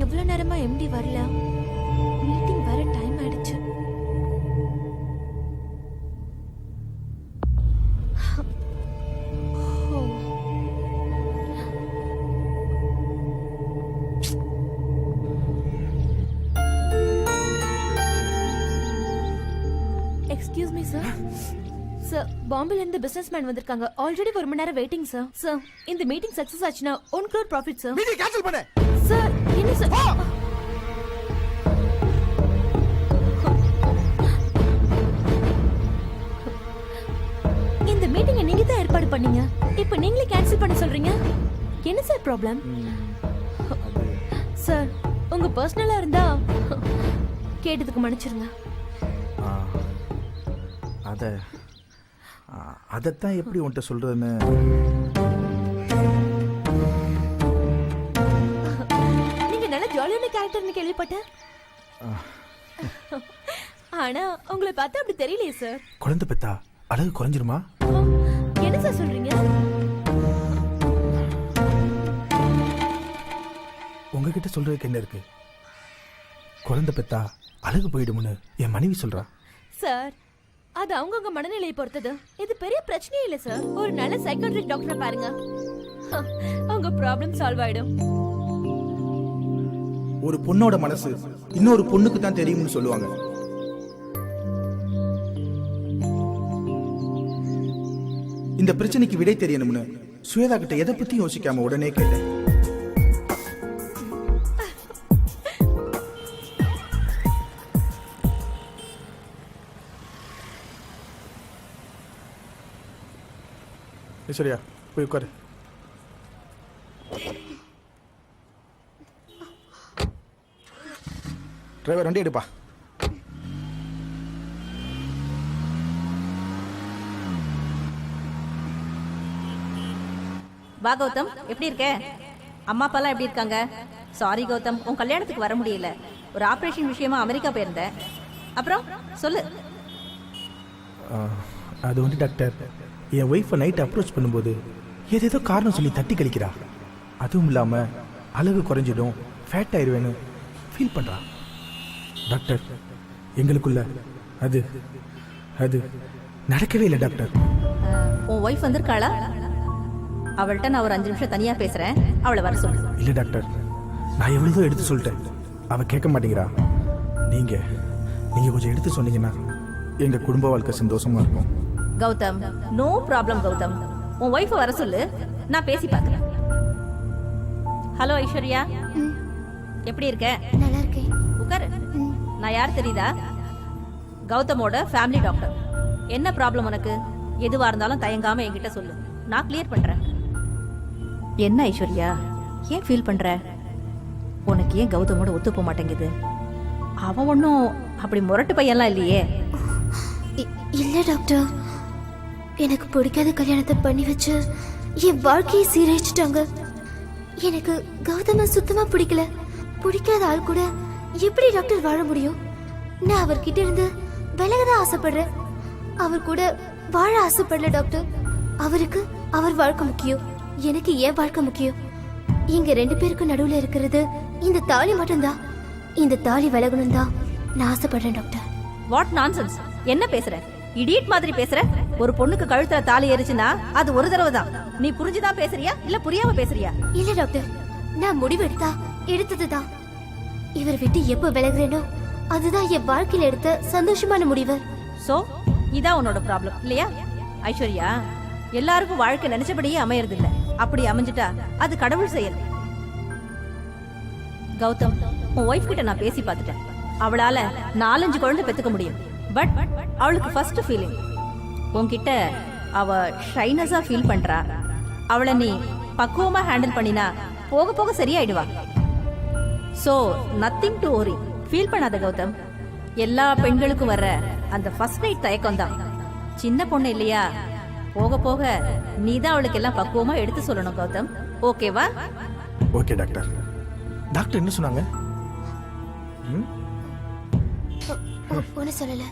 எவ்வளவு நேரமா எம்டி வரல? மீட்டிங் வர டைம் ஆயிடுச்சு. Excuse me sir. சார், பாம்பேல இருந்து பிசினஸ்மேன் வந்திருக்காங்க. ஆல்ரெடி 1 மணி நேரம் வெயிட்டிங் சார். சார், இந்த மீட்டிங் சக்சஸ் ஆச்சுனா 1 crore profit sir. Meeting cancel பண்ணு. சார், என்ன சார்? இந்த மீட்டிங்கை நீங்க தான் ஏற்பாடு பண்ணீங்க. இப்போ நீங்களே கேன்சல் பண்ண சொல்றீங்க. என்ன சார் ப்ராப்ளம்? சார், உங்க பர்சனலா இருந்தா கேட்டதுக்கு மன்னிச்சிருங்க. அதைத்தான் எப்படி உன்கிட்ட சொல்றதுன்னு. நீங்க நல்ல ஜாலியான கேரக்டர்னு கேள்விப்பட்டேன். ஆனா உங்களை பார்த்தா அப்படி தெரியலையே சார். குழந்தை பெத்தா அழகு குறைஞ்சிருமா? என்ன சார் சொல்றீங்க? உங்ககிட்ட சொல்றதுக்கு என்ன இருக்கு? குழந்தை பெத்தா அழகு போயிடும்னு என் மனைவி சொல்றா. சார், அது அவங்கவுங்க மனநிலையை பொறுத்தது. இது பெரிய பிரச்சனையே இல்ல சார். ஒரு நல்ல சைக்காட்ரிக் டாக்டரை பாருங்க, உங்க ப்ராப்ளம் சால்வ் ஆயிடும். ஒரு பொண்ணோட மனசு இன்னொரு பொண்ணுக்கு தான் தெரியும்னு சொல்லுவாங்க. இந்த பிரச்சனைக்கு விடை தெரியணும்னு சுவேதா கிட்ட எதை பத்தி யோசிக்காம உடனே கேட்டேன். சரியா, போய் உட்காரு. டிரைவர் வண்டி எடுப்பா. வா கௌதம், எப்படி இருக்க? அம்மா அப்பாலாம் எப்படி இருக்காங்க? சாரி கௌதம், உன் கல்யாணத்துக்கு வர முடியல. ஒரு ஆப்ரேஷன் விஷயமா அமெரிக்கா போயிருந்தேன். அப்புறம் சொல்லு. அது வந்து டாக்டர், என் ஒய்ஃபை நைட் அப்ரோச் பண்ணும்போது ஏதேதோ காரணம் சொல்லி தட்டி கழிக்கிறா. அதுவும் இல்லாமல் அழகு குறைஞ்சிடும், ஃபேட் ஆயிடுவேன்னு ஃபீல் பண்ணுறா. டாக்டர், எங்களுக்குள்ள அது அது நடக்கவே இல்லை டாக்டர். உன் ஒய்ஃப் வந்திருக்காளா? அவள்கிட்ட நான் ஒரு 5 நிமிஷம் தனியாக பேசுகிறேன், அவளை வர சொல்லு. இல்லை டாக்டர், நான் எவ்வளோ எடுத்து சொல்லிட்டேன், அவள் கேட்க மாட்டேங்கிறா. நீங்கள் கொஞ்சம் எடுத்து சொன்னீங்கன்னா எங்கள் குடும்ப வாழ்க்கை சந்தோஷமாக இருக்கும். Gautham, no problem Gautham. உன் ஒய்ஃபை வர சொல்லு, நான் பேசி பார்க்குறேன். ஹலோ ஐஸ்வர்யா, எப்படி இருக்க? நல்லா இருக்கேன். உட்காரு. நான் யார் தெரியுதா? கௌதமோட ஃபேமிலி டாக்டர். என்ன ப்ராப்ளம் உனக்கு? எதுவாக இருந்தாலும் தயங்காம என்கிட்ட சொல்லு, நான் கிளியர் பண்ணுறேன். என்ன ஐஸ்வர்யா, ஏன் ஃபீல் பண்ணுற? உனக்கு ஏன் கௌதமோட ஒத்து போக மாட்டேங்குது? அவன் ஒன்றும் அப்படி முரட்டு பையன்லாம் இல்லையே. இல்ல டாக்டர், எனக்கு பிடிக்காத கல்யாணத்தை பண்ணி வச்சு என் வாழ்க்கையை சீரழிச்சிட்டாங்க. எனக்கு கௌதம சுத்தமா பிடிக்கல. பிடிக்காத ஆள் கூட எப்படி டாக்டர் வாழ முடியும்? நான் அவர்கிட்ட இருந்து விலகதான் ஆசைப்படுறேன். அவர் கூட வாழ ஆசைப்படல டாக்டர். அவருக்கு அவர் வாழ்க்கை முக்கியம், எனக்கு ஏன் வாழ்க்கை முக்கியம். இங்க 2 பேருக்கு நடுவுல இருக்கிறது இந்த தாலி மட்டும்தான். இந்த தாலி விலகணும் தான் நான் ஆசைப்படுறேன் டாக்டர். வாட் நான்சென்ஸ், என்ன பேசுற? இடியட் மாதிரி பேசுற. ஒரு பொண்ணுக்கு கழுத்துல தாலி ஏறிச்சுன்னா அது ஒரு தடவை தான். நீ புரிஞ்சுதான் பேசுறியா இல்ல புரியாம பேசுறியா? இல்ல டாக்டர், நான் முடிவு எடுத்ததுதான். இவர் விட்டு எப்ப விலகுறேனோ அதுதான் என் வாழ்க்கையில எடுத்த சந்தோஷமான முடிவு. சோ இதான் உன்னோட ப்ராப்ளம் இல்லையா? ஐஸ்வர்யா, எல்லாருக்கும் வாழ்க்கை நினைச்சபடியே அமையறது இல்ல. அப்படி அமைஞ்சிட்டா அது கடவுள் செயல். கௌதம், உன் ஒய்ஃப் கிட்ட நான் பேசி பார்த்துட்டேன். அவளால 4-5 குழந்தை பெத்துக்க முடியும். பட் அவளுக்கு ஃபர்ஸ்ட் ஃபீலிங் உன்கிட்ட அவ ஷைனஸா ஃபீல் பண்றா. அவளை நீ பக்குவமா ஹேண்டில் பண்ணினா போக போக சரியாயிடுவா. So nothing to worry, feel பண்ணாத கௌதம். எல்லா பெண்களுக்கும் வர்ற அந்த ஃபர்ஸ்ட் நைட் தயக்கம் தான். சின்ன பொண்ணு இல்லையா, போக போக நீ தான் அவளுக்கு எல்லாம் பக்குவமா எடுத்து சொல்லணும் கௌதம். ஓகேவா? Okay doctor. டாக்டர் என்ன சொன்னாங்க? ஒன்னும் சொல்லல.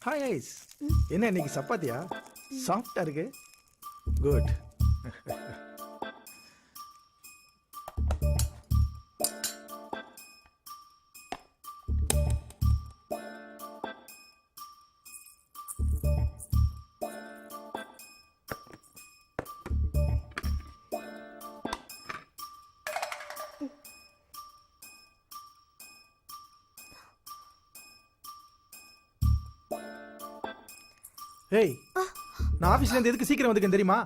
Hi ice. என்ன இன்னைக்கு சப்பாத்தியா? சாஃப்டா இருக்கு. குட். ஏய், நான் ஆபீஸ்ல இருந்து எதுக்கு சீக்கிரம் வந்துக்கேன் தெரியுமா?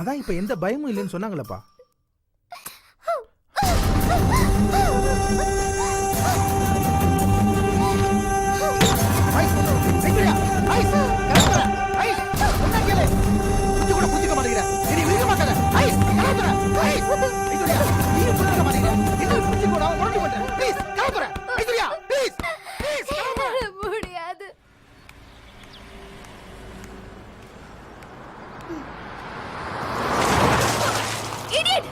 அதான் இப்ப எந்த பயமும் இல்லைன்னு சொன்னாங்களப்பா. முடியாது. Idiot!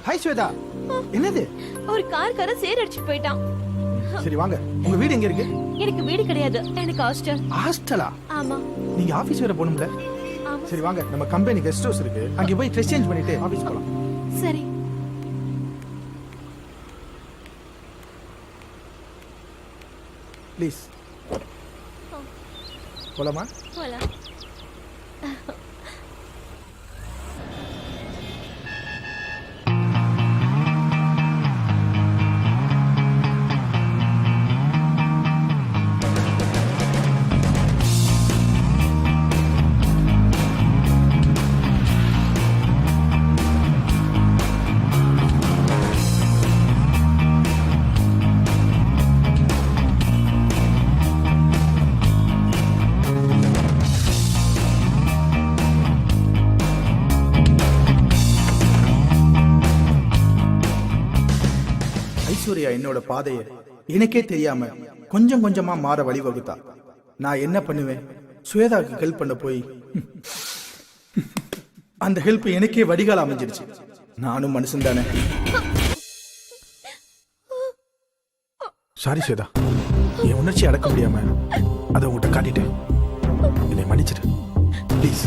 ஹாய் ஸ்வேதா, என்னது? ஒரு கார்காரன் சேர் அடிச்சுட்டு போயிட்டான். சரி வாங்க, உங்க வீடு எங்க இருக்கு? எனக்கு வீடு கிடையாது, எனக்கு ஹாஸ்டல். ஹாஸ்டலா? ஆமா. நீங்க ஆபீஸ் வேற போகணும்ல? ஆமா. சரி வாங்க, நம்ம கம்பெனி கெஸ்ட் ஹவுஸ் இருக்கு, அங்க போய் ட்ரெஸ் சேஞ்ச் பண்ணிட்டு ஆபீஸ் போலாம். சரி. ப்ளீஸ் போலாமா? போலாம். ஐஸ்வர்யா என்னோட பாதையை எனக்கே தெரியாம கொஞ்சம் கொஞ்சமா மாற வழிவகுத்தா. நான் என்ன பண்ணுவேன்? ஸ்வேதாவுக்கு ஹெல்ப் பண்ண போய் அந்த ஹெல்ப் எனக்கே வடிகால் அமைஞ்சிருச்சு. நானும் மனுஷன் தானே. சாரி ஸ்வேதா, என் உணர்ச்சி அடக்க முடியாம அதை உங்கள்கிட்ட காட்டிட்டேன். என்னை மன்னிச்சிடு ப்ளீஸ்.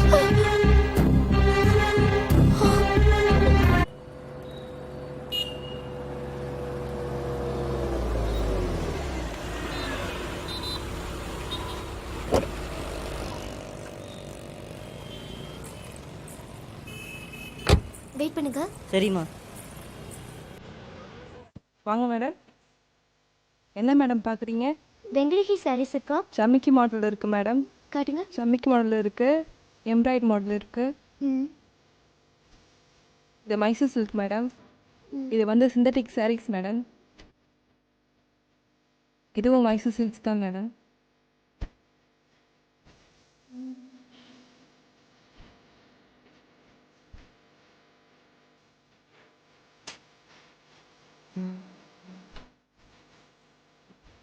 வெயிட் பண்ணுங்க. சரிம்மா. வாங்க மேடம். என்ன மேடம் பார்க்குறீங்க? வெங்கடேஷி சாரீஸ் இருக்கா? சமிக்கி மாடல் இருக்குது மேடம். காட்டுங்க. சமிக்கி மாடல் இருக்குது, எம்ப்ராய்ட் மாடல் இருக்குது. இது மைசூர் சில்க் மேடம். இது வந்து சிந்தட்டிக் சாரீஸ் மேடம். இதுவும் மைசூர் சில்க்ஸ் தான் மேடம்.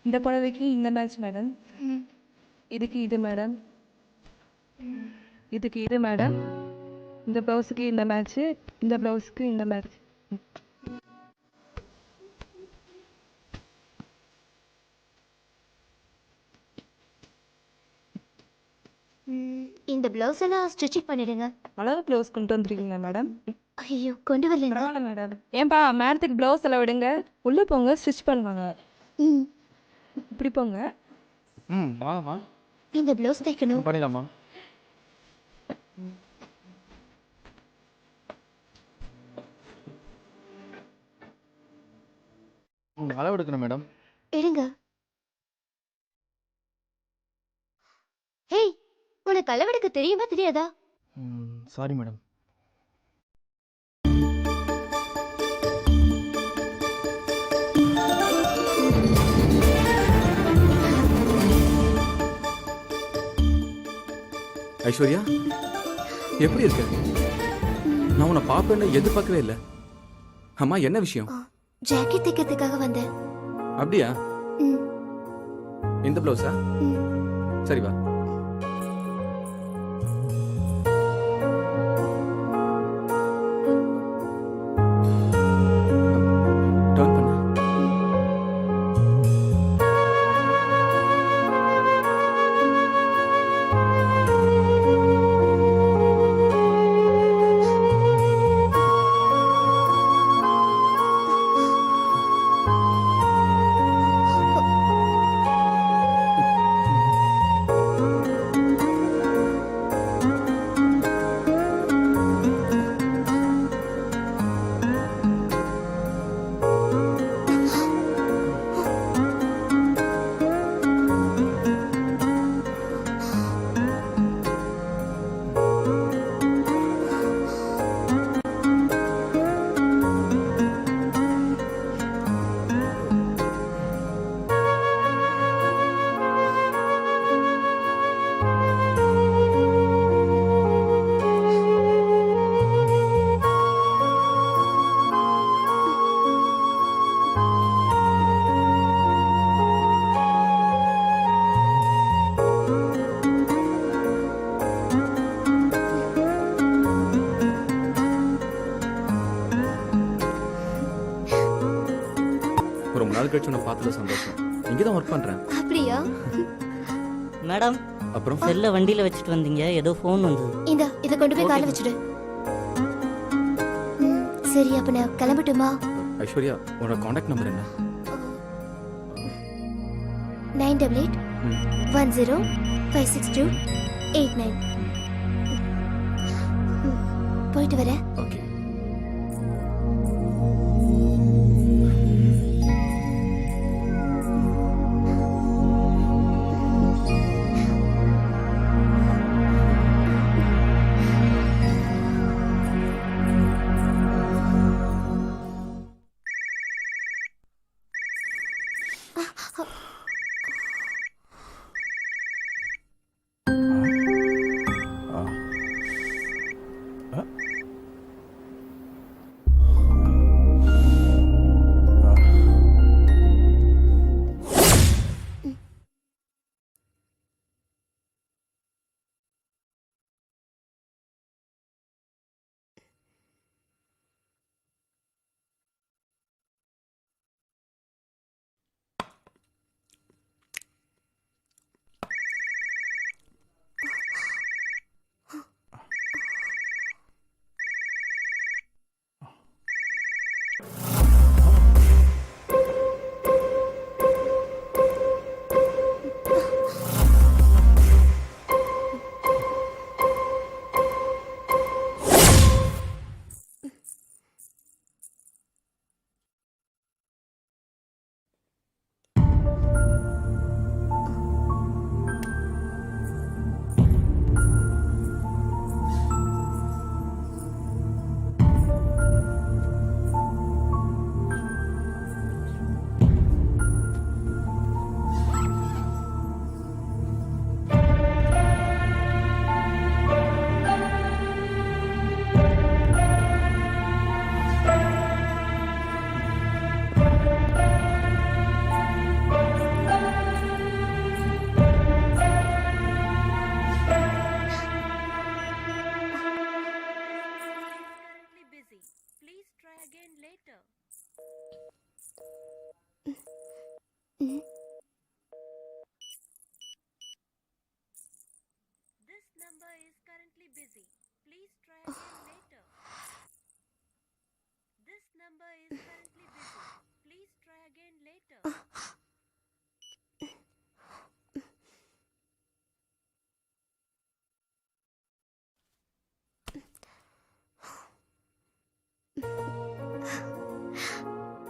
இந்த புடவைக்கு இந்த மேட்ச் மேடம். இதுக்கு இது மேடம். இதுக்கு இது மேடம். இந்த ப்ளவுஸுக்கு இந்த மேட்ச்சு, இந்த ப்ளவுஸுக்கு இந்த மேட்ச். இந்த பிளவுஸ் எல்லாம் ஸ்டிச்சிங் பண்ணிடுங்க. அழகு ப்ளவுஸ் கொண்டு வந்துருக்கீங்க மேடம். ஐயோ, கொண்டு வரலைங்க. பரவாயில்ல மேடம். ஏன்பா மேடத்துக்கு ப்ளவுஸ் எல்லாம் விடுங்க, உள்ளே போங்க, ஸ்டிச் பண்ணுவாங்க. இப்படி போங்க. வாங்கம்மா. இந்த பிளவுஸ் தைக்கணும். பண்ணிடலாமா? அளவு எடுக்கணும் மேடம். எடுங்க. ஹேய், உனக்கு அளவெடுக்க தெரியுமா தெரியாதா? Sorry madam. ஐஸ்வர்யா, எப்படி இருக்க? நான் உன்னை பார்ப்பேன்னு எதிர்பார்க்கவே இல்லை. அம்மா, என்ன விஷயம்? ஜாக்கெட் தைக்கிறதுக்காக வந்தேன். அப்படியா? ம், இந்த ப்ளவுஸா? ம். சரி வா. பார்த்ததுல சந்தோஷம். இங்கே தான் ஒர்க் பண்ணுறேன். அப்படியா? மேடம், அப்புறம் செல்லை வண்டியில் வச்சுட்டு வந்தீங்க, ஏதோ ஃபோன் வந்தது. இந்தா இதை கொண்டு போய் காலை வச்சுடு. சரி, அப்ப நான் கிளம்பட்டுமா? ஐஸ்வர்யா, உன்னோட காண்டாக்ட் நம்பர் என்ன? 9881056289. போயிட்டு வரேன். ஓகே.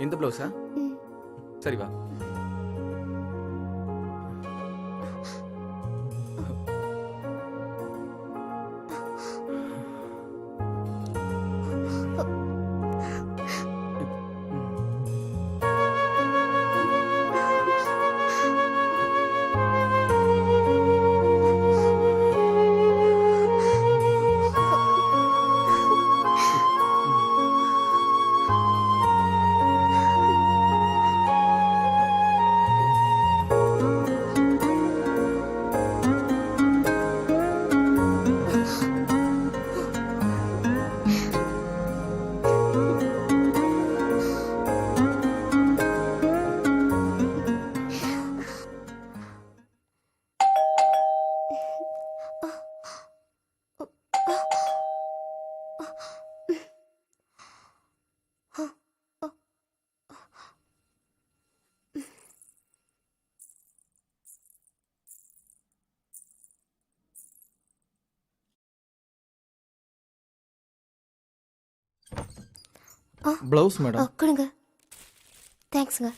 இந்த ப்ளவுஸா? சரி வா. Blouse madam. கொடுங்க. தேங்க்ஸுங்க.